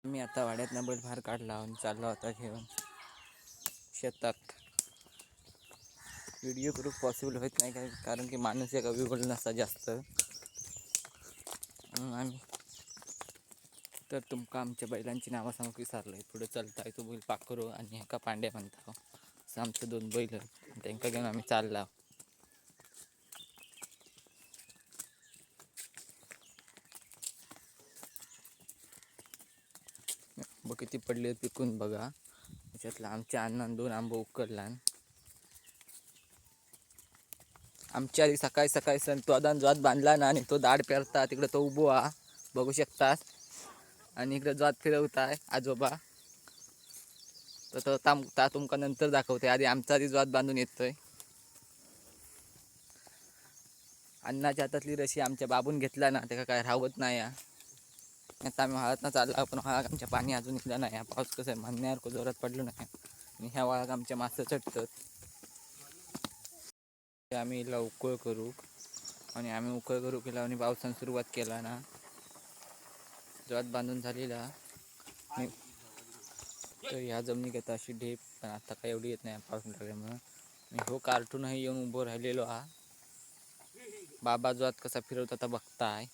मी आता वाड्यातनं बैल बाहेर काढला आणि चालला होता घेऊन शेतात. व्हिडिओ करू पॉसिबल होत नाही काय, कारण की माणूस एक अवेलेबल नसता जास्त. आम्ही तर तुमका आमच्या बैलांची नावं सांगू विसरलोय. पुढे चलताय तो बैल पाखरू आणि एका पांड्या म्हणता. असं आमचं 2 बैल त्यांना घेऊन आम्ही चालला. बघ किती पडले पिकून बघा. त्याच्यातला आमच्या अण्णान 2 आंबे उकरला. आमच्या आधी सकाळी सकाळी सण तो अदान जोत बांधला ना आणि तो दाढ पेरता तिकडे तो उभो हा बघू शकतात. आणि इकडे जोत फिरवताय आजोबा. तर तो तुमका नंतर दाखवते. आधी आमचा आधी जोत बांधून येतोय. अण्णाच्या हातातली रशी आमच्या बाबून घेतला ना त्याला काय राहत नाही. आता आम्ही वाळात चालला पण वाळात आमच्या पाणी अजून इथलं नाही. पाऊस कसं आहे म्हणण्यासारखं जोरात पडलो नाही आणि ह्या वाळात आमच्या मासे चढतात. आम्ही हिला उकळ करू आणि आम्ही उकळ करू केला आणि पावसाने सुरुवात केला ना जोत बांधून झालेला. तर ह्या जमिनी घेता अशी ढेप पण आता काय एवढी येत नाही पाऊस लागल्यामुळं. आणि हो कार्टूनही येऊन उभं राहिलेलो हा. बाबा जोत कसा फिरवता आता बघताय.